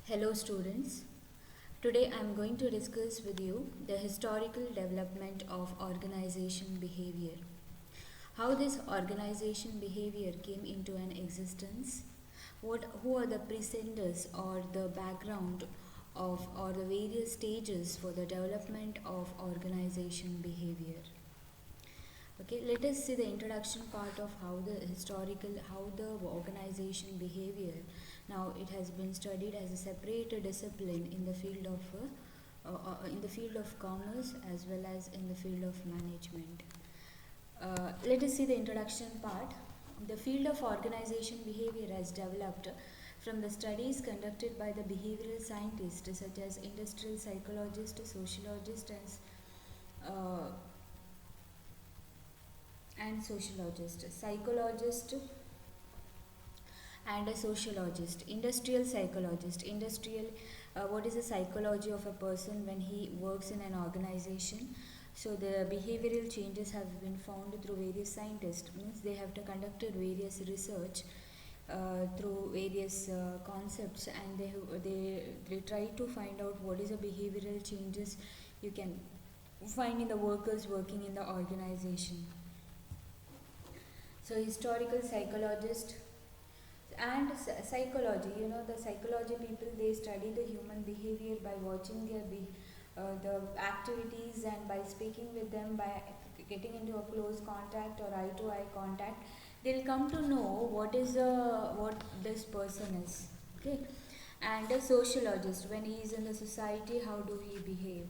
Hello students, today I am going to discuss with you the historical development of organization behavior. How this organization behavior came into an existence, who are the precedents or the background of or the various stages for the development of organization behavior. Okay, let us see the introduction part of how the organization behavior. Now it has been studied as a separate discipline in the field of commerce as well as in the field of management. Let us see the introduction part. The field of organization behavior has developed from the studies conducted by the behavioral scientists such as industrial psychologists, sociologists, uh, and sociologist, psychologist and a sociologist, industrial psychologist, what is the psychology of a person when he works in an organization. So the behavioral changes have been found through various scientists, means they have conducted various research through various concepts, and they try to find out what is the behavioral changes you can find in the workers working in the organization. So historical psychologist and psychology, the psychology people, they study the human behavior by watching the activities and by speaking with them, by getting into a close contact or eye to eye contact, they'll come to know what this person is. Okay. And a sociologist, when he is in the society, how do he behave.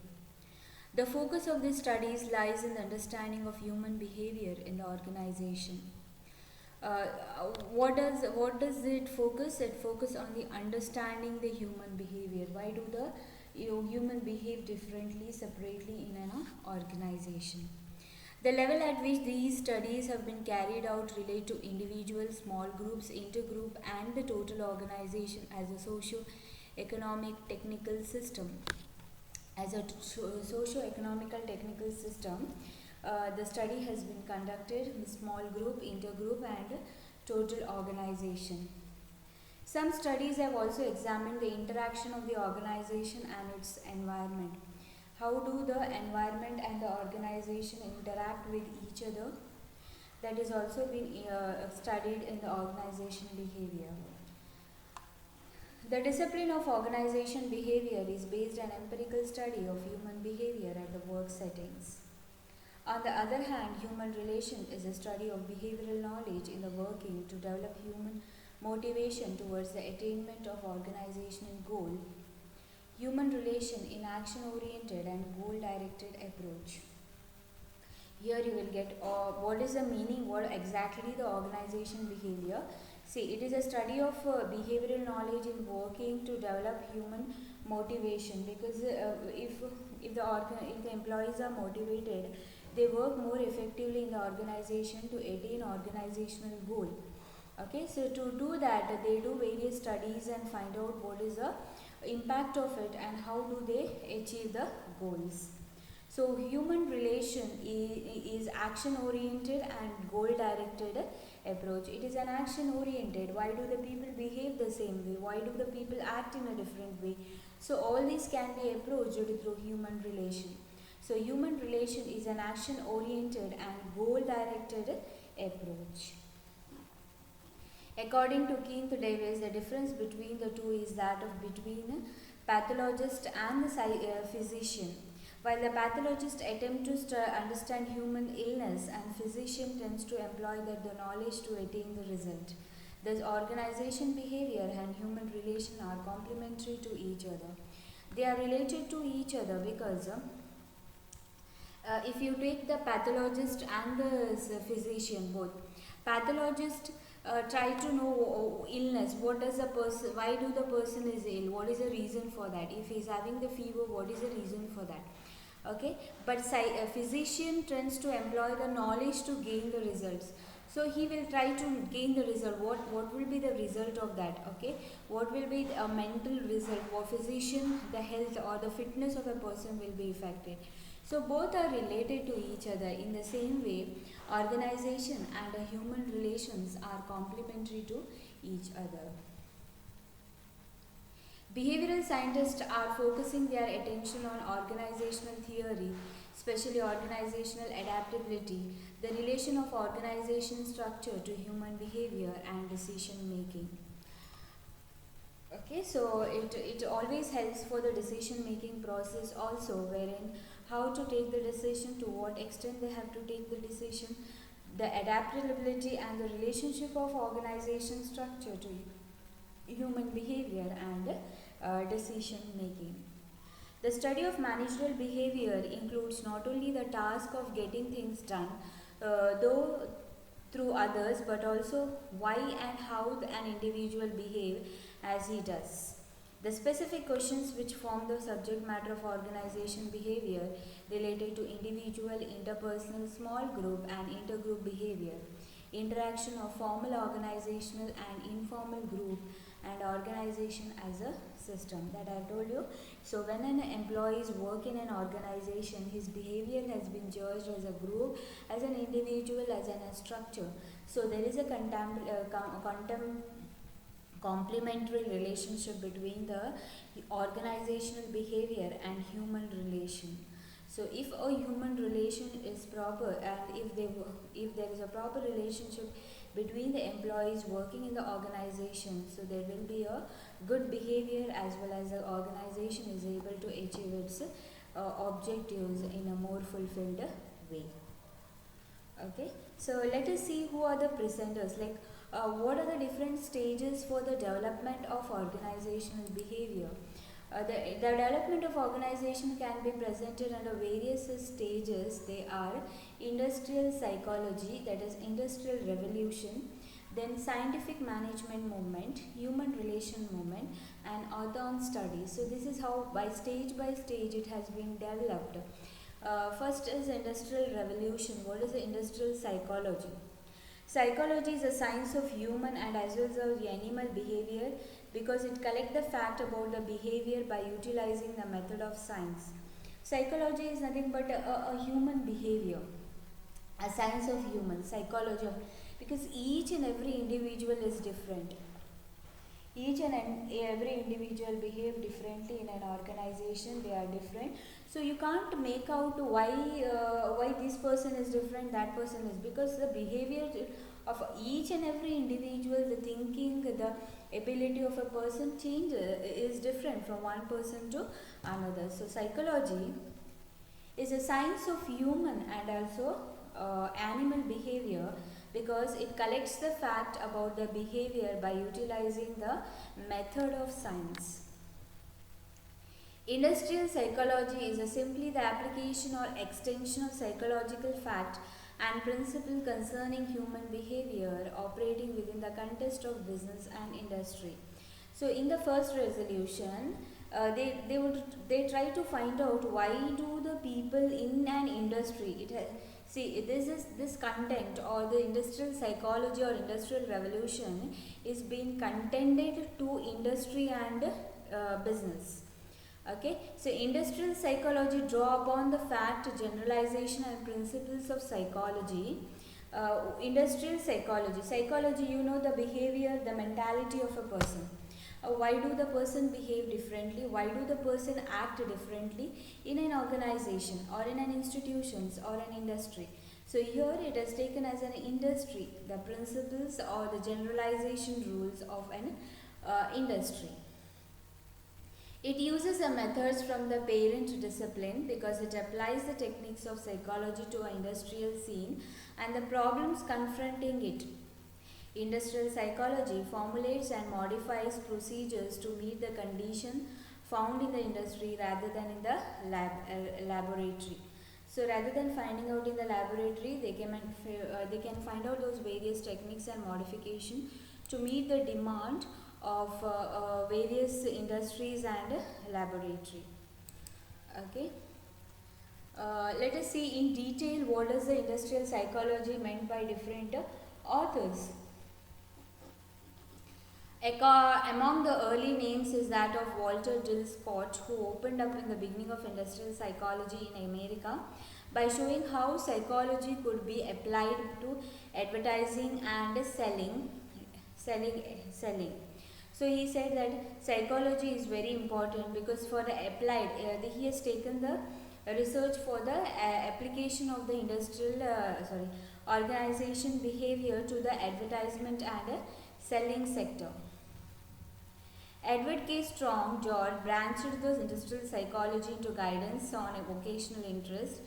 The focus of these studies lies in the understanding of human behavior in the organization. What does it focus? It focus on the understanding the human behavior. Why do the human behave differently, separately in an organization? The level at which these studies have been carried out relate to individual, small groups, intergroup, and the total organization as a socio-economic technical system. As a socio-economical technical system, the study has been conducted in small group, intergroup, and total organization. Some studies have also examined the interaction of the organization and its environment. How do the environment and the organization interact with each other? That is also been studied in the organization behavior. The discipline of organization behavior is based on empirical study of human behavior at the work settings. On the other hand, human relation is a study of behavioral knowledge in the working to develop human motivation towards the attainment of organizational goal. Human relation in action-oriented and goal-directed approach. Here you will get what is the meaning, what exactly the organization behavior. See, it is a study of behavioral knowledge in working to develop human motivation, because if the employees are motivated, they work more effectively in the organization to attain organizational goal. Okay, so to do that, they do various studies and find out what is the impact of it and how do they achieve the goals. So human relation is action oriented and goal directed approach. It is an action oriented. Why do the people behave the same way? Why do the people act in a different way? So all these can be approached through human relation. So human relation is an action oriented and goal directed approach. According to Keith Davis, the difference between the two is that of between pathologist and the physician. While the pathologist attempts to understand human illness and physician tends to employ the knowledge to attain the result. Thus, organization behavior and human relation are complementary to each other. They are related to each other because if you take the pathologist and the physician both, pathologist try to know illness, what does the person, why do the person is ill, what is the reason for that, if he is having the fever, what is the reason for that. Okay, but a physician tends to employ the knowledge to gain the results. So he will try to gain the result. What will be the result of that? Okay, what will be a mental result for physician? The health or the fitness of a person will be affected. So both are related to each other. In the same way, organization and human relations are complementary to each other. Behavioral Behavioral scientists are focusing their attention on organizational theory, especially organizational adaptability, the relation of organization structure to human behavior and decision making. Okay, so it always helps for the decision making process also, wherein how to take the decision, to what extent they have to take the decision, the adaptability and the relationship of organization structure to human behavior and decision making. The study of managerial behavior includes not only the task of getting things done, though through others, but also why and how an individual behave as he does. The specific questions which form the subject matter of organization behavior related to individual, interpersonal, small group and intergroup behavior, interaction of formal organizational and informal group and organization as a system that I have told you. So when an employee is work in an organization, his behavior has been judged as a group, as an individual, as a structure. So there is a complementary relationship between the organizational behavior and human relation. So if a human relation is proper, and if there is a proper relationship between the employees working in the organization, so there will be a good behavior, as well as the organization is able to achieve its objectives in a more fulfilled way. Okay, so let us see who are the presenters, like what are the different stages for the development of organizational behavior. The development of organization can be presented under various stages. They are industrial psychology, that is industrial revolution, then scientific management movement, human relation movement, and Orton study. So this is how by stage it has been developed. First is industrial revolution. What is the industrial psychology? Psychology is a science of human and as well as of animal behavior, because it collects the fact about the behavior by utilizing the method of science. Psychology is nothing but a human behavior, a science of human psychology of, because each and every individual is different. Each and every individual behave differently in an organization. They are different, so you can't make out why this person is different, that person is, because the behavior of each and every individual, the thinking, the ability of a person is different from one person to another. So psychology is a science of human and also animal behavior, because it collects the fact about the behavior by utilizing the method of science. Industrial psychology is simply the application or extension of psychological fact and principle concerning human behavior operating within the context of business and industry. So in the first resolution, they try to find out why do the people in an industry, see, this content, or the industrial psychology or industrial revolution is being contended to industry and business. Okay, so industrial psychology draw upon the fact, generalization and principles of psychology. Industrial psychology, you know, the behavior, the mentality of a person. Why do the person behave differently? Why do the person act differently in an organization or in an institutions or an industry? So here it is taken as an industry, the principles or the generalization rules of an industry. It uses the methods from the parent discipline because it applies the techniques of psychology to an industrial scene and the problems confronting it. Industrial psychology formulates and modifies procedures to meet the condition found in the industry rather than in the laboratory. So rather than finding out in the laboratory, they can find out those various techniques and modification to meet the demand of various industries and laboratory. Okay. Let us see in detail what does the industrial psychology meant by different authors. Among the early names is that of Walter Dill Scott, who opened up in the beginning of industrial psychology in America by showing how psychology could be applied to advertising and selling. So he said that psychology is very important because for the applied, he has taken the research for the application of the industrial organization behavior to the advertisement and selling sector. Edward K. Strong George branched the industrial psychology into guidance on a vocational interest.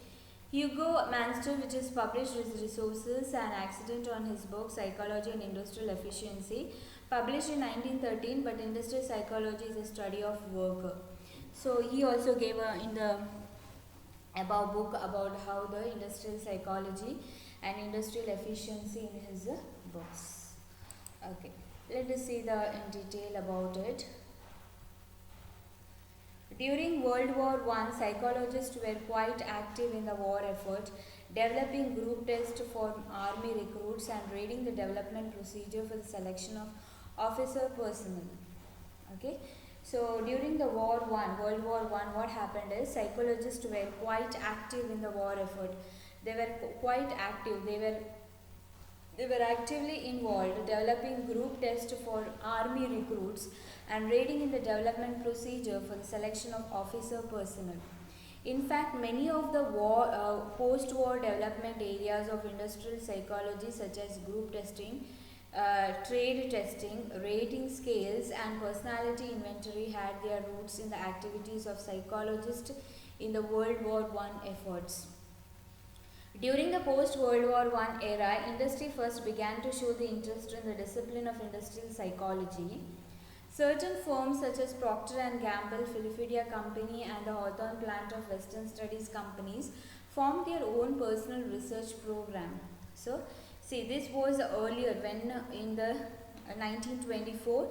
Hugo Manster, which has published his resources and accident on his book Psychology and Industrial Efficiency, published in 1913, but industrial psychology is a study of work. So he also gave in the above book about how the industrial psychology and industrial efficiency in his books. Okay, let us see in detail about it. During World War I, psychologists were quite active in the war effort, developing group tests for army recruits and reading the development procedure for the selection of officer personnel. Okay, so during the World War I, what happened is psychologists were quite active in the war effort. They were quite active. They were actively involved developing group tests for army recruits and raiding in the development procedure for the selection of officer personnel. In fact, many of the post-war development areas of industrial psychology such as group testing, trade testing, rating scales and personality inventory had their roots in the activities of psychologists in the World War I efforts. During the post-World War I era, industry first began to show the interest in the discipline of industrial psychology. Certain firms such as Procter & Gamble, Philadelphia Company and the Hawthorne Plant of Western Studies companies formed their own personal research program. So, see, this was earlier when in the 1924,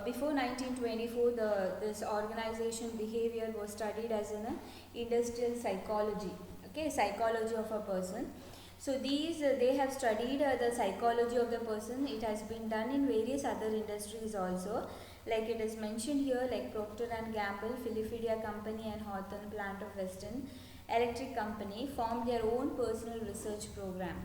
before 1924, this organization behavior was studied as an industrial psychology. Okay, psychology of a person. So these they have studied the psychology of the person. It has been done in various other industries also, like it is mentioned here, like Procter and Gamble, Philadelphia Company and Hawthorne Plant of Western Electric Company formed their own personal research program.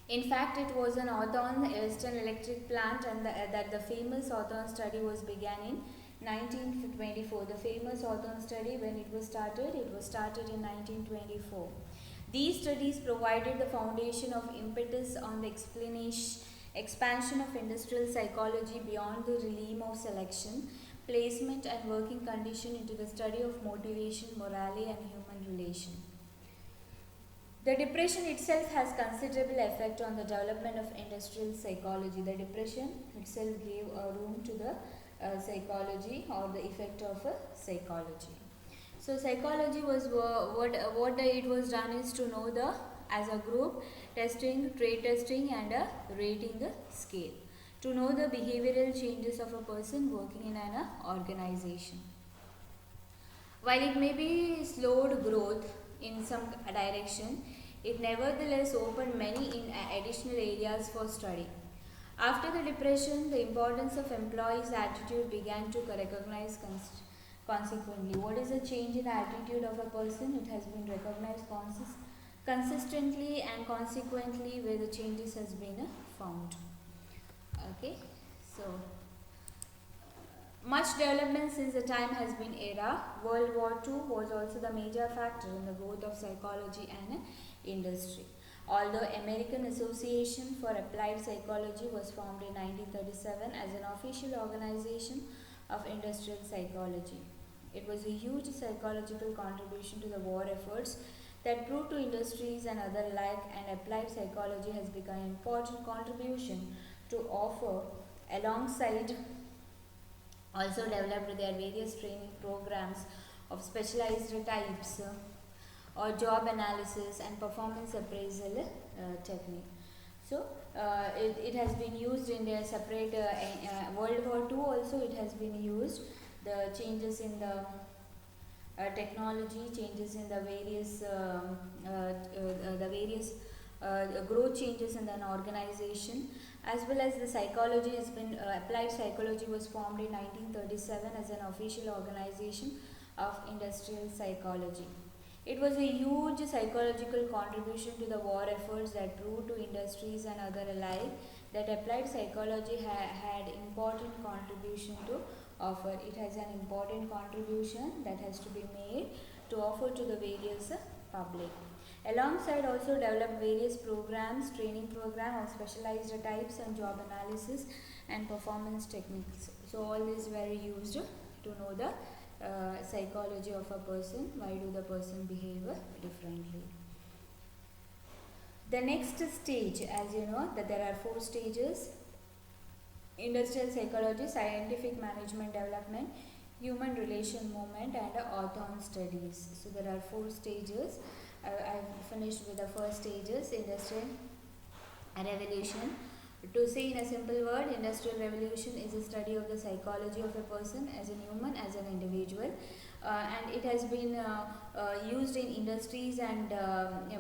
In fact, it was an Hawthorne Western Electric Plant and that the famous Hawthorne study was began in 1924. The famous Hawthorne study, when it was started in 1924. These studies provided the foundation of impetus on the expansion of industrial psychology beyond the realm of selection, placement and working condition into the study of motivation, morale and human relation. The depression itself has considerable effect on the development of industrial psychology. The depression itself gave a room to the psychology or the effect of psychology. So psychology was what it was done is to know the as a group testing, trade testing and rating scale to know the behavioral changes of a person working in an organization. While it may be slowed growth in some direction, it nevertheless opened many additional areas for study. After the depression, the importance of employees' attitude began to recognize consequently. What is the change in the attitude of a person? It has been recognized consistently and consequently where the changes has been found. Okay, so much development since the time has been era. World War II was also the major factor in the growth of psychology and industry. Although American Association for Applied Psychology was formed in 1937 as an official organization of industrial psychology. It was a huge psychological contribution to the war efforts that proved to industries and other alike, and applied psychology has become an important contribution to offer alongside also developed their various training programs of specialized types or job analysis and performance appraisal technique. So it has been used in their separate World War II also it has been used. The changes in the technology, changes in the various growth changes in an organization, as well as the psychology has been applied psychology was formed in 1937 as an official organization of industrial psychology. It was a huge psychological contribution to the war efforts that proved to industries and other alike that applied psychology had important contribution to offer. It has an important contribution that has to be made to offer to the various public. Alongside also developed various programs, training program of specialized types and job analysis and performance techniques. So all these were used to know the psychology of a person, why do the person behave differently. The next stage, as you know, that there are 4 stages: industrial psychology, scientific management development, human relation movement, and Hawthorne studies. So there are 4 stages. I've finished with the first stages: industrial revolution. To say in a simple word, industrial revolution is a study of the psychology of a person as a human, as an individual, and it has been used in industries and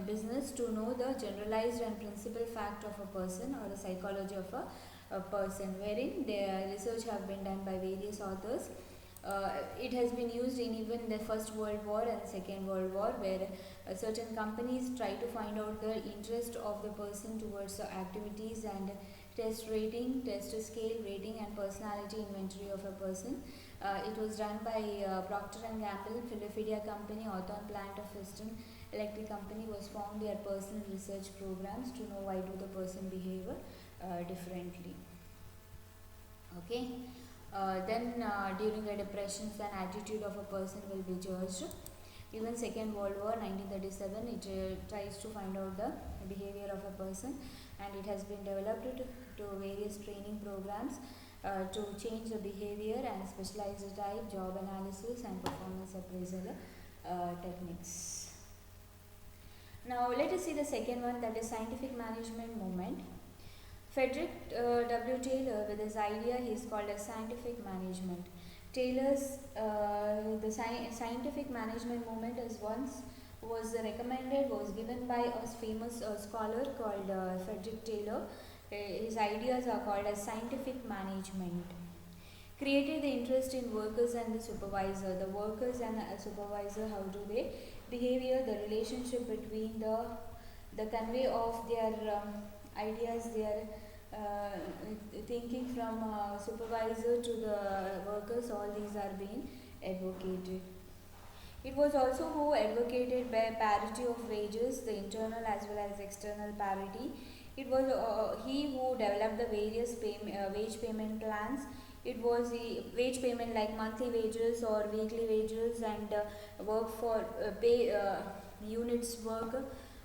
business to know the generalized and principal fact of a person or the psychology of a person, wherein the research have been done by various authors. It has been used in even the First World War and Second World War, where certain companies try to find out the interest of the person towards the activities and test rating, test scale rating and personality inventory of a person. It was done by Procter & Gamble, Philadelphia Company, Hawthorne Plant of Western Electric Company was formed their personal research programs to know why do the person behave differently. Okay. Then during the depressions and attitude of a person will be judged. Even Second World War 1937, it tries to find out the behavior of a person, and it has been developed to various training programs to change the behavior and specialized type, job analysis and performance appraisal techniques. Now let us see the second one, that is scientific management movement. Frederick W. Taylor, with his idea, he is called as scientific management. Taylor's the scientific management movement is once was recommended, was given by a famous scholar called Frederick Taylor. His ideas are called as scientific management. Created the interest in workers and the supervisor. The workers and the supervisor, how do they behavior, the relationship between the convey of their ideas, their thinking from supervisor to the workers, all these are being advocated. It was also who advocated by parity of wages, the internal as well as external parity. It was he who developed the various wage payment plans. It was the wage payment like monthly wages or weekly wages and work for pay units work.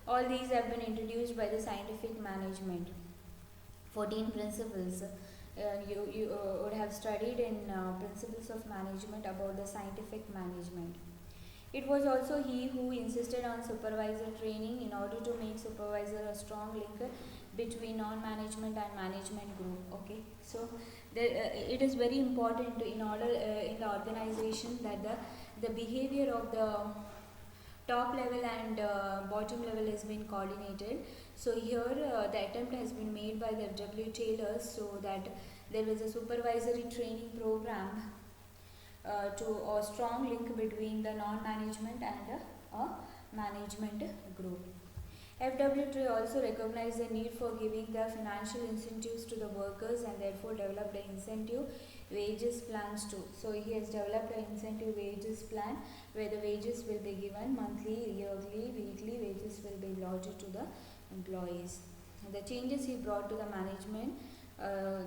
All these have been introduced by the scientific management. 14 principles. You would have studied in principles of management about the scientific management. It was also he who insisted on supervisor training in order to make supervisor a strong link between non-management and management group. Okay, so it is very important in order in the organization that the behavior of the top level and bottom level has been coordinated. So here the attempt has been made by the W. Taylor, so that there was a supervisory training program to a strong link between the non-management and a management group. FW also recognized the need for giving the financial incentives to the workers and therefore developed an incentive wages plans too. So he has developed an incentive wages plan where the wages will be given monthly, yearly, weekly wages will be allotted to the employees. The changes he brought to the management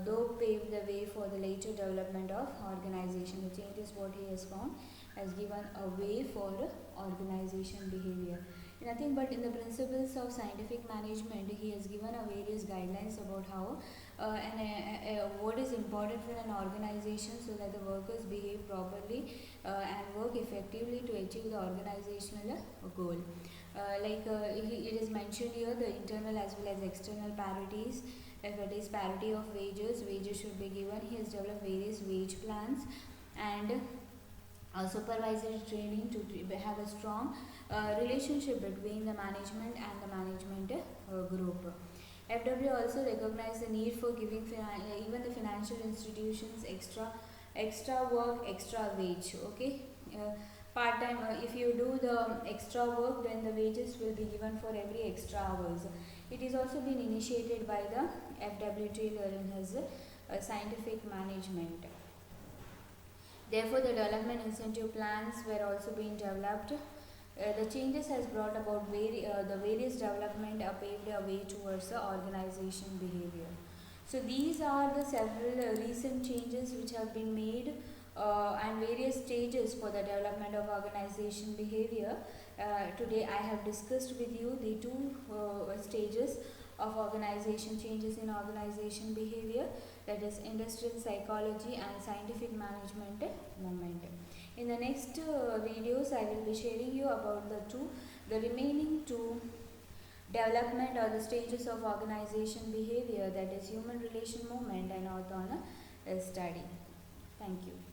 though paved the way for the later development of organization. The changes what he has found has given a way for organization behavior. Nothing but in the principles of scientific management, he has given a various guidelines about how what is important for an organization so that the workers behave properly and work effectively to achieve the organizational goal. It is mentioned here the internal as well as external parities. If it is parity of wages, wages should be given. He has developed various wage plans and supervisory training to have a strong relationship between the management and the management group. FW also recognized the need for giving even the financial institutions extra work, extra wage. Okay, part time. If you do the extra work, then the wages will be given for every extra hours. It is also been initiated by the F.W. Taylor in his scientific management. Therefore, the development incentive plans were also being developed. The changes has brought about the various development paved a way towards the organization behavior. So these are the several recent changes which have been made and various stages for the development of organization behavior. Today I have discussed with you the two stages of organization changes in organization behavior, that is industrial psychology and scientific management movement. In the next videos I will be sharing you about the remaining two development or the stages of organization behavior, that is human relation movement and orthogonal study. Thank you.